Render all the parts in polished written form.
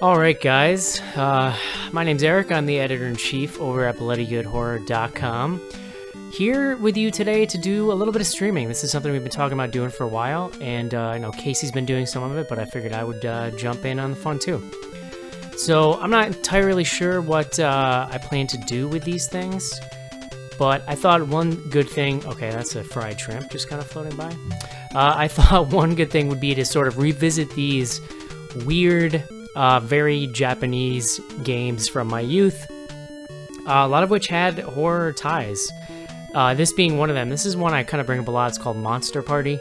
Alright guys, my name's Eric, I'm the editor-in-chief over at bloodygoodhorror.com. Here with you today to do a little bit of streaming. This is something we've been talking about doing for a while, and I know Casey's been doing some of it, but I figured I would jump in on the fun too. So I'm not entirely sure what I plan to do with these things, but I thought one good thing... Okay, that's a fried shrimp just kind of floating by. I thought one good thing would be to sort of revisit these weird... very Japanese games from my youth, a lot of which had horror ties. This being one of them. This is one I kind of bring up a lot. It's called Monster Party,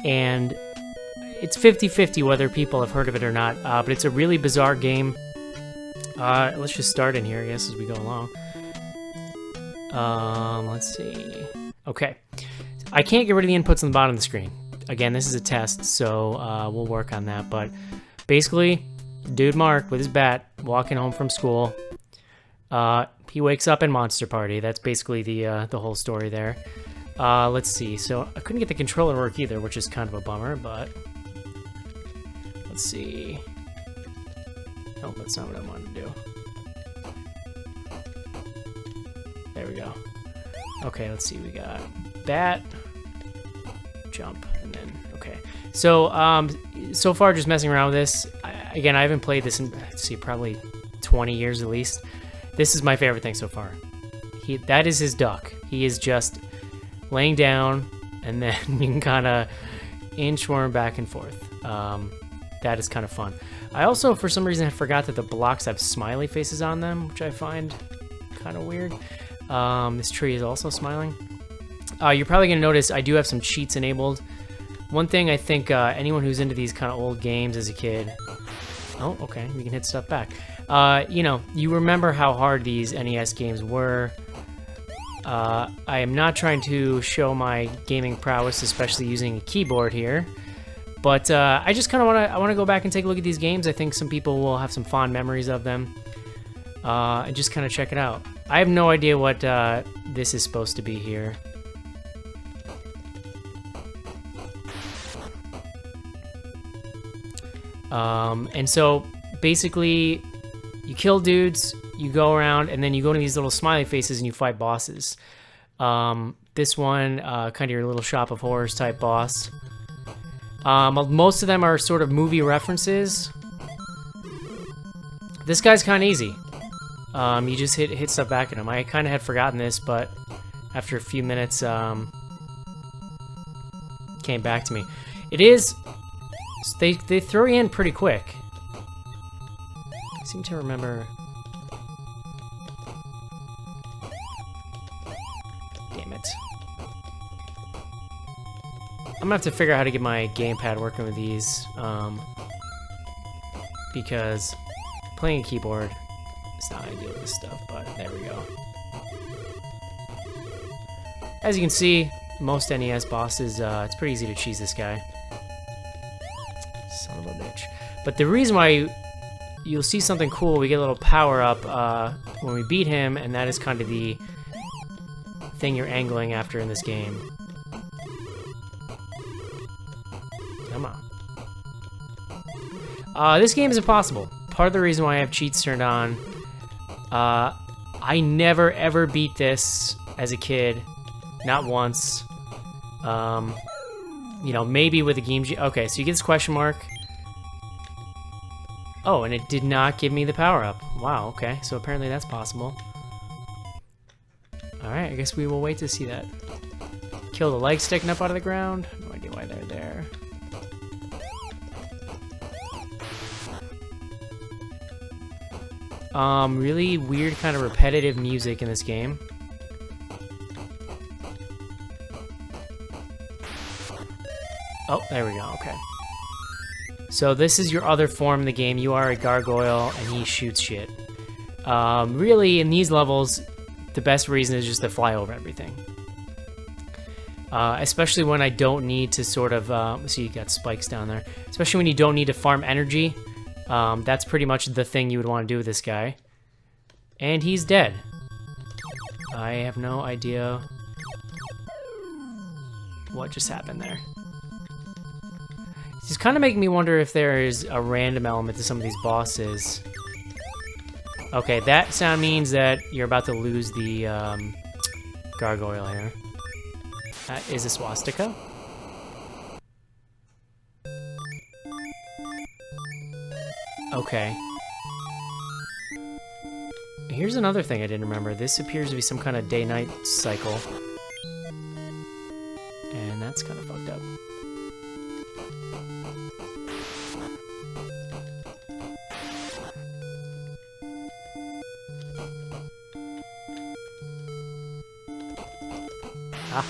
and it's 50-50 whether people have heard of it or not, but it's a really bizarre game. Let's just start in here, I guess, as we go along. Let's see. Okay. I can't get rid of the inputs on the bottom of the screen. Again, this is a test, so we'll work on that, but basically... Dude Mark with his bat walking home from school. He wakes up in Monster Party. That's basically the whole story there. Let's see. So I couldn't get the controller to work either, which is kind of a bummer, but let's see. Oh, that's not what I wanted to do. There we go. Okay, let's see. We got bat, jump, and then okay. So so far just messing around with this. Again, I haven't played this in, let's see, probably 20 years at least. This is my favorite thing so far. That is his duck. He is just laying down, and then you can kind of inchworm back and forth. That is kind of fun. I also, for some reason, I forgot that the blocks have smiley faces on them, which I find kind of weird. This tree is also smiling. You're probably going to notice I do have some cheats enabled. One thing I think anyone who's into these kind of old games as a kid... Oh, okay, we can hit stuff back. You know, you remember how hard these NES games were. I am not trying to show my gaming prowess, especially using a keyboard here. But I just kind of want to go back and take a look at these games. I think some people will have some fond memories of them. And just kind of check it out. I have no idea what this is supposed to be here. And so basically you kill dudes, you go around, and then you go to these little smiley faces and you fight bosses. This one, kind of your little Shop of Horrors type boss. Most of them are sort of movie references. This guy's kind of easy. You just hit stuff back at him. I kind of had forgotten this, but after a few minutes, came back to me. It is... They throw you in pretty quick. I seem to remember... Damn it. I'm gonna have to figure out how to get my gamepad working with these. Because playing a keyboard is not ideal with this stuff, but there we go. As you can see, most NES bosses, it's pretty easy to cheese this guy. Son of a bitch. But the reason why you'll see something cool, we get a little power up when we beat him, and that is kind of the thing you're angling after in this game. Come on. This game is impossible. Part of the reason why I have cheats turned on, I never ever beat this as a kid. Not once. You know, maybe with a game... Okay, so you get this question mark. Oh, and it did not give me the power-up. Wow, okay. So apparently that's possible. Alright, I guess we will wait to see that. Kill the legs sticking up out of the ground. No idea why they're there. Really weird kind of repetitive music in this game. Oh, there we go, okay. So this is your other form in the game. You are a gargoyle, and he shoots shit. Really, in these levels, the best reason is just to fly over everything. Especially when I don't need to sort of... see, you got spikes down there. Especially when you don't need to farm energy. That's pretty much the thing you would want to do with this guy. And he's dead. I have no idea what just happened there. It's kind of making me wonder if there is a random element to some of these bosses. Okay, that sound means that you're about to lose the gargoyle here. That is a swastika. Okay. Here's another thing I didn't remember. This appears to be some kind of day-night cycle. And that's kind of fucked up. Ah.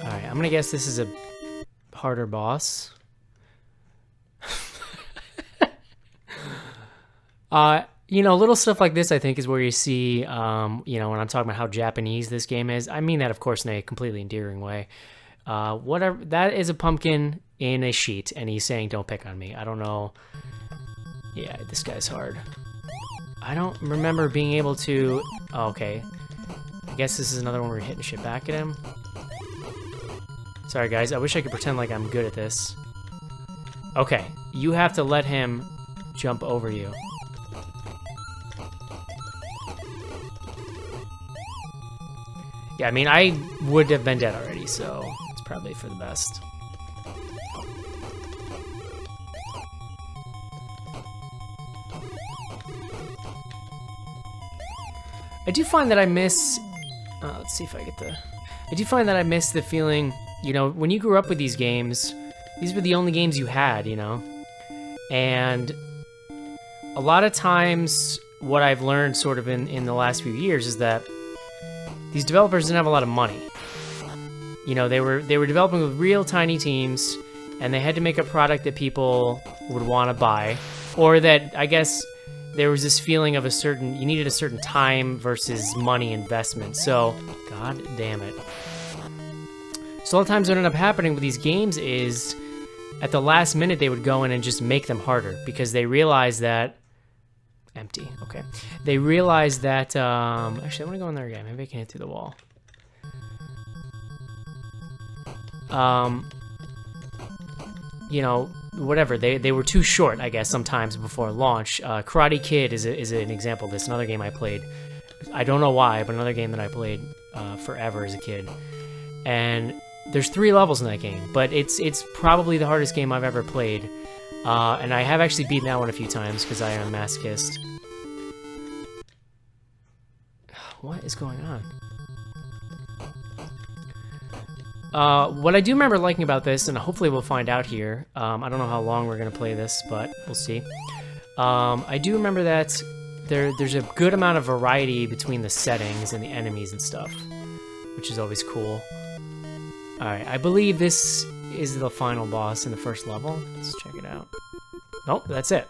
Alright, I'm gonna guess this is a harder boss. You know, little stuff like this, I think, is where you see, you know, when I'm talking about how Japanese this game is. I mean that, of course, in a completely endearing way. Whatever, that is a pumpkin in a sheet, and he's saying, don't pick on me. I don't know. Yeah, this guy's hard. I don't remember being able to... Oh, okay. I guess this is another one where you're hitting shit back at him. Sorry, guys. I wish I could pretend like I'm good at this. Okay. You have to let him jump over you. Yeah, I mean, I would have been dead already, so it's probably for the best. I do find that I miss... let's see if I get the... I do find that I miss the feeling, you know, when you grew up with these games, these were the only games you had, you know? And a lot of times, what I've learned sort of in the last few years is that these developers didn't have a lot of money. You know, they were developing with real tiny teams, and they had to make a product that people would want to buy, or that, I guess, there was this feeling of you needed a certain time versus money investment. So, god damn it. So a lot of times what ended up happening with these games is, at the last minute they would go in and just make them harder, because they realized that... Empty, okay. They realized that, actually I want to go in there again. Maybe I can hit through the wall. You know, whatever, they were too short, I guess, sometimes before launch. Karate Kid is an example of this, another game I played. I don't know why, but another game that I played forever as a kid. And there's 3 levels in that game, but it's probably the hardest game I've ever played. And I have actually beaten that one a few times because I am a masochist. What is going on? What I do remember liking about this, and hopefully we'll find out here, I don't know how long we're going to play this, but we'll see. I do remember that there's a good amount of variety between the settings and the enemies and stuff, which is always cool. Alright, I believe this is the final boss in the first level. Let's check it out. Nope, that's it.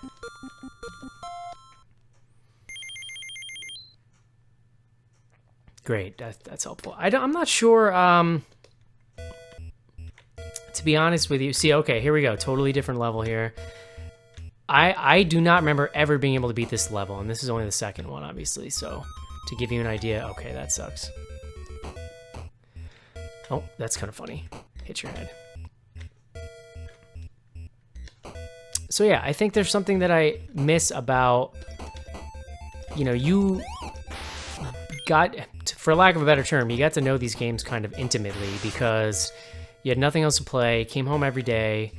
Great, that's helpful. I'm not sure, to be honest with you. See, okay, here we go. Totally different level here. I do not remember ever being able to beat this level, and this is only the second one, obviously, so to give you an idea, okay, that sucks. Oh, that's kind of funny. Hit your head. So yeah, I think there's something that I miss about, you know, you got, for lack of a better term, you got to know these games kind of intimately because you had nothing else to play, came home every day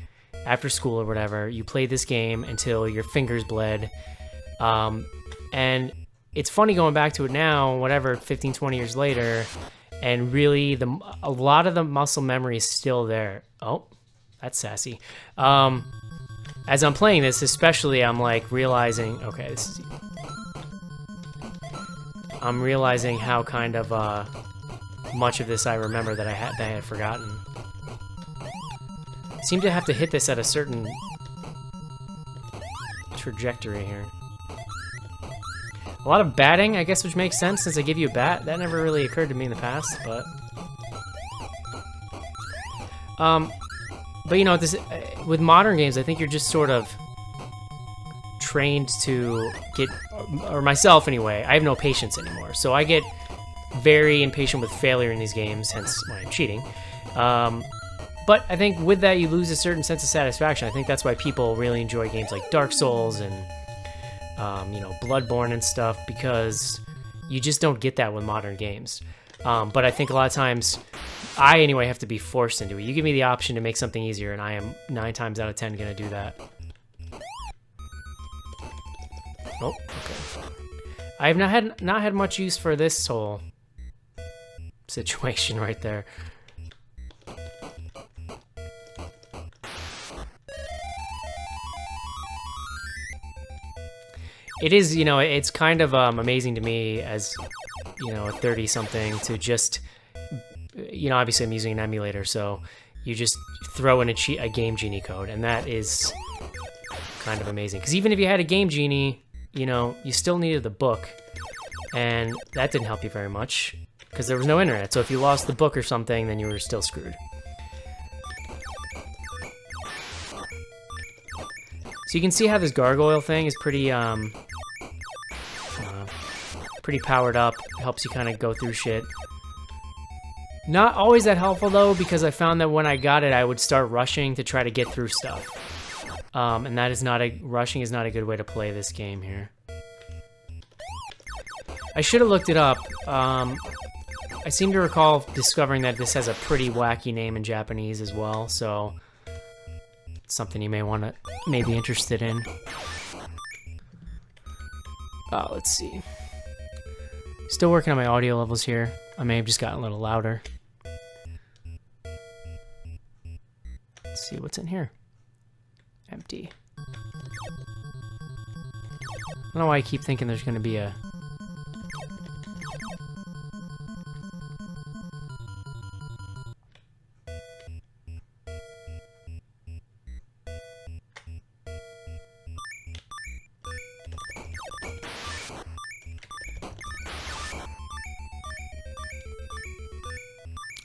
after school or whatever, you played this game until your fingers bled. And it's funny going back to it now, whatever, 15, 20 years later, and really a lot of the muscle memory is still there. Oh, that's sassy. As I'm playing this, especially, I'm like realizing, okay, this is... I'm realizing how kind of much of this I remember that I had forgotten. Seem to have to hit this at a certain trajectory here. A lot of batting, I guess, which makes sense since I give you a bat. That never really occurred to me in the past, but... But you know, this with modern games, I think you're just sort of trained to get, or myself anyway, I have no patience anymore. So I get very impatient with failure in these games, hence why I'm cheating. But I think with that, you lose a certain sense of satisfaction. I think that's why people really enjoy games like Dark Souls and, you know, Bloodborne and stuff, because you just don't get that with modern games. But I think a lot of times, I anyway have to be forced into it. You give me the option to make something easier, and I am 9 times out of 10 going to do that. Oh, okay. I have not had much use for this whole situation right there. It is, you know, it's kind of amazing to me as, you know, a 30-something to just, you know, obviously I'm using an emulator, so you just throw in a Game Genie code, and that is kind of amazing. Because even if you had a Game Genie, you know, you still needed the book, and that didn't help you very much because there was no internet. So if you lost the book or something, then you were still screwed. So you can see how this gargoyle thing is pretty pretty powered up. Helps you kind of go through shit. Not always that helpful though, because I found that when I got it, I would start rushing to try to get through stuff. And that is rushing is not a good way to play this game here. I should have looked it up. I seem to recall discovering that this has a pretty wacky name in Japanese as well, so it's something you may be interested in. Let's see. Still working on my audio levels here. I may have just gotten a little louder. Let's see what's in here. Empty. I don't know why I keep thinking there's going to be a...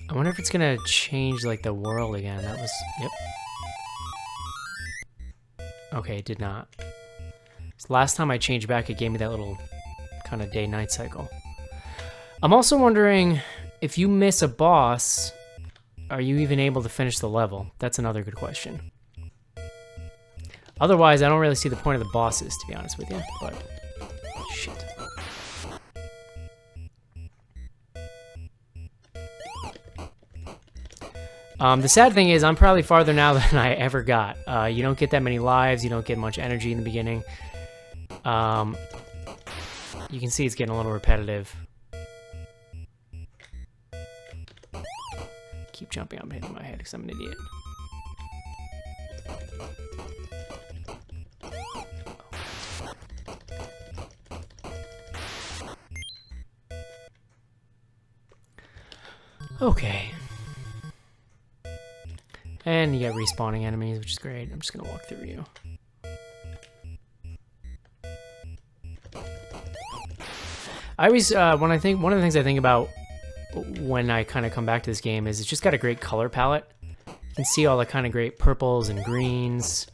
I wonder if it's gonna change, like, the world again. That was... Yep. Okay, it did not. So last time I changed back, it gave me that little kind of day-night cycle. I'm also wondering, if you miss a boss, are you even able to finish the level? That's another good question. Otherwise, I don't really see the point of the bosses, to be honest with you. But... shit. The sad thing is, I'm probably farther now than I ever got. You don't get that many lives, you don't get much energy in the beginning. You can see it's getting a little repetitive. Keep jumping, I'm hitting my head because I'm an idiot. Okay. And you got respawning enemies, which is great. I'm just gonna walk through you. I always, one of the things I think about when I kind of come back to this game is it's just got a great color palette. You can see all the kind of great purples and greens.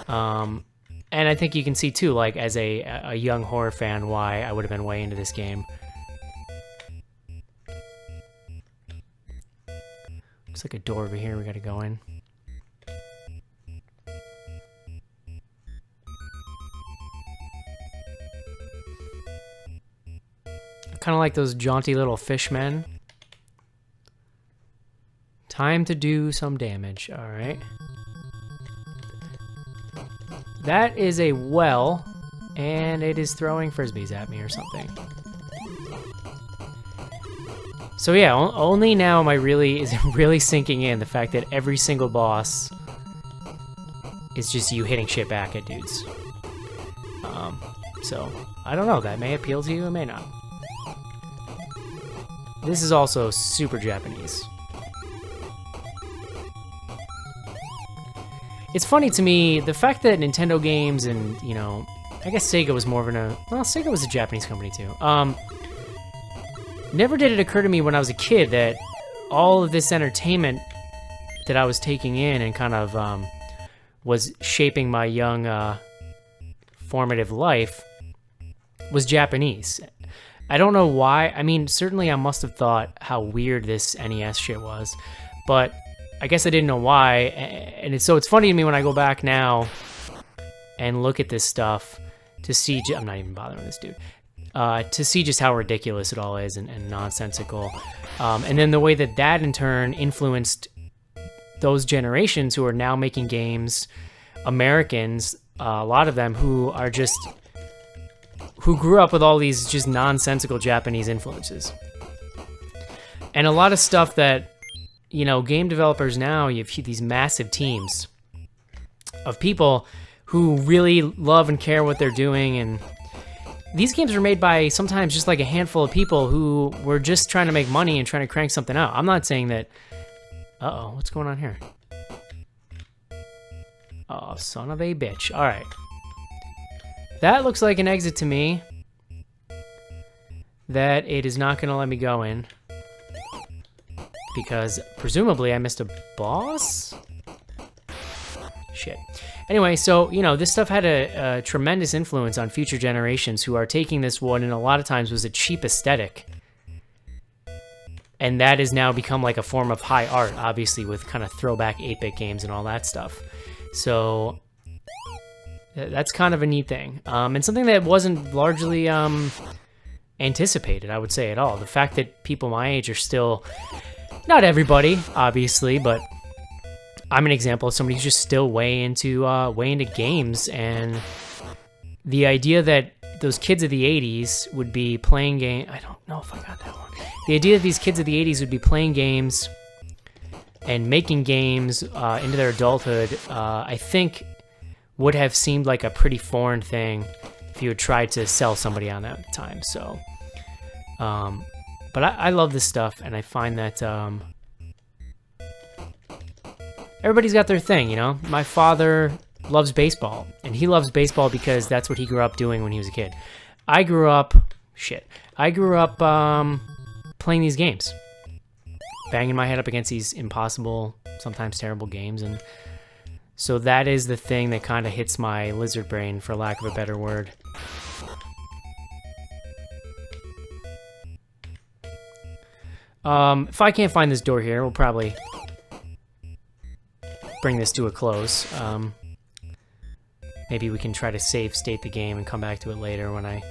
And I think you can see too, like as a young horror fan, why I would have been way into this game. Looks like a door over here we gotta go in. Kind of like those jaunty little fishmen. Time to do some damage, alright. That is a well, and it is throwing frisbees at me or something. So yeah, only now am I really sinking in the fact that every single boss is just you hitting shit back at dudes. So, I don't know, that may appeal to you, it may not. This is also super Japanese. It's funny to me, the fact that Nintendo games and, you know, I guess Sega was more of well, Sega was a Japanese company too. Never did it occur to me when I was a kid that all of this entertainment that I was taking in and kind of was shaping my young formative life was Japanese. I don't know why. I mean, certainly I must have thought how weird this NES shit was, but I guess I didn't know why, and it's funny to me when I go back now and look at this stuff to see. I'm not even bothering with this dude. To see just how ridiculous it all is and nonsensical, and then the way that in turn influenced those generations who are now making games, Americans, a lot of them who grew up with all these just nonsensical Japanese influences, and a lot of stuff that. Game developers now, you have these massive teams of people who really love and care what they're doing, and these games are made by sometimes just like a handful of people who were just trying to make money and trying to crank something out. I'm not saying that... Uh-oh, what's going on here? Oh, son of a bitch. All right. That looks like an exit to me that it is not going to let me go in. Because presumably I missed a boss? Shit. Anyway, so, this stuff had a tremendous influence on future generations who are taking this one, and a lot of times was a cheap aesthetic. And that has now become like a form of high art, obviously, with kind of throwback 8-bit games and all that stuff. So, that's kind of a neat thing. And something that wasn't largely anticipated, I would say, at all. The fact that people my age are still... Not everybody, obviously, but I'm an example of somebody who's just still way into games, and the idea that those kids of the 80s would be playing games... I don't know if I got that one. The idea that these kids of the 80s would be playing games and making games into their adulthood, I think would have seemed like a pretty foreign thing if you had tried to sell somebody on that time, so... But I love this stuff, and I find that everybody's got their thing, My father loves baseball, and he loves baseball because that's what he grew up doing when he was a kid. I grew up playing these games, banging my head up against these impossible, sometimes terrible games, and so that is the thing that kind of hits my lizard brain, for lack of a better word. If I can't find this door here, we'll probably bring this to a close. Maybe we can try to save state the game and come back to it later when I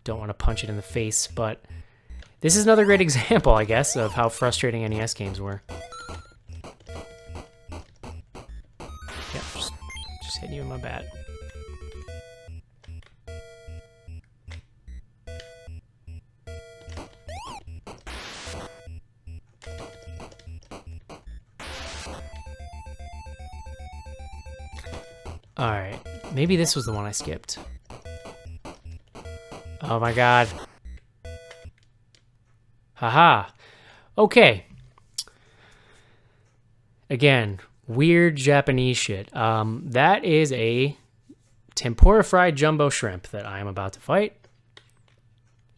don't want to punch it in the face, but this is another great example, I guess, of how frustrating NES games were. Yeah, just hitting you with my bat. Alright, maybe this was the one I skipped. Oh my god. Haha. Okay. Again, weird Japanese shit. That is a tempura fried jumbo shrimp that I am about to fight.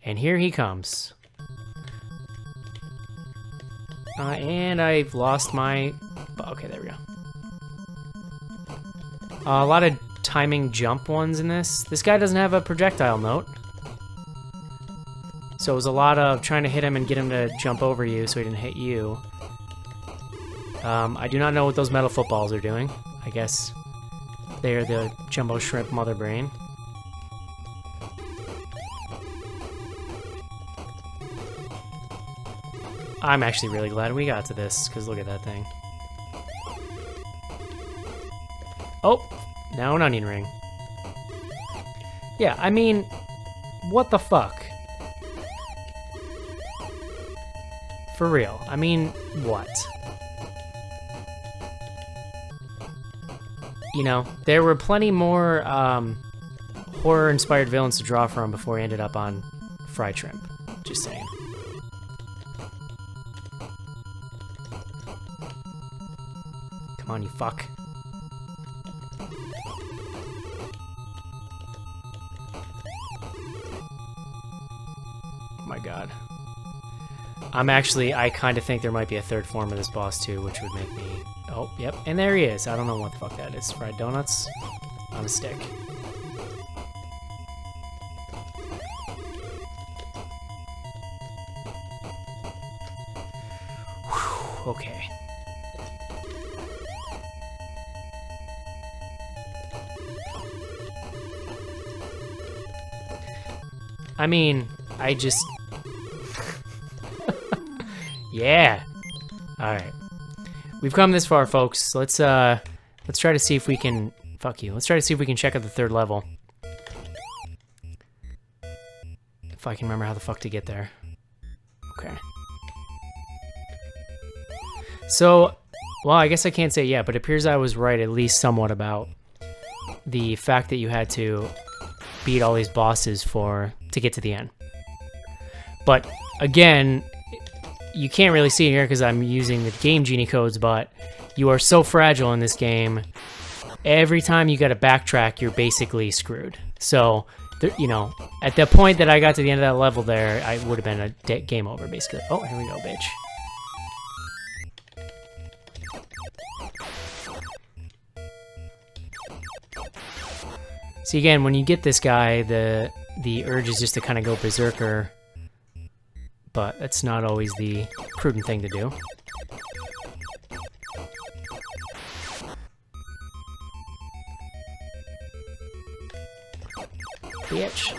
And here he comes. And I've lost my... Okay, there we go. A lot of timing jump ones in this. This guy doesn't have a projectile note. So it was a lot of trying to hit him and get him to jump over you so he didn't hit you. I do not know what those metal footballs are doing. I guess they are the jumbo shrimp mother brain. I'm actually really glad we got to this, because look at that thing. Oh, now an onion ring. Yeah, I mean, what the fuck? For real. I mean, what? You know, there were plenty more horror-inspired villains to draw from before he ended up on fried shrimp. Just saying. Come on, you fuck. Oh my god. I kind of think there might be a third form of this boss too, which would make me... Oh, yep, and there he is. I don't know what the fuck that is. Fried donuts on a stick. Whew, okay. I mean, I just... Yeah. All right. We've come this far, folks. Let's try to see if we can... Fuck you. Let's try to see if we can check out the third level. If I can remember how the fuck to get there. Okay. So, well, I guess I can't say yet, but it appears I was right at least somewhat about the fact that you had to beat all these bosses to get to the end. But, again, you can't really see it here because I'm using the Game Genie codes, but you are so fragile in this game. Every time you got to backtrack, you're basically screwed. So, you know, at the point that I got to the end of that level there, I would have been a game over, basically. Oh, here we go, bitch. See, again, when you get this guy, the urge is just to kind of go berserker, but that's not always the prudent thing to do. Bitch.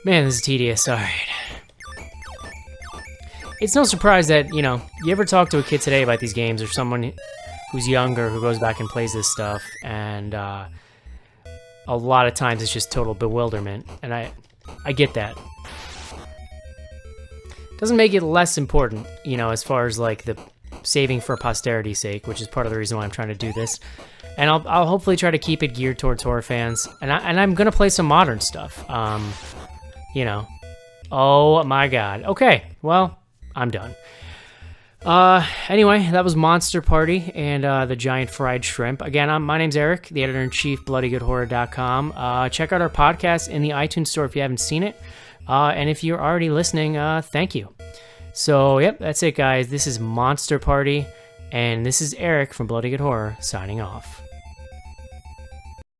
Man, this is tedious. All right. It's no surprise that, you know, you ever talk to a kid today about these games, or someone who's younger who goes back and plays this stuff, and a lot of times it's just total bewilderment, and I get that. Doesn't make it less important, you know, as far as like the saving for posterity's sake, which is part of the reason why I'm trying to do this. And I'll hopefully try to keep it geared towards horror fans, and I'm gonna play some modern stuff. You know, oh my god. Okay, well, I'm done. Anyway, that was Monster Party and the Giant Fried Shrimp. Again, my name's Eric, the editor-in-chief, bloodygoodhorror.com. Check out our podcast in the iTunes store if you haven't seen it. And if you're already listening, thank you. So, yep, that's it, guys. This is Monster Party, and this is Eric from Bloody Good Horror signing off.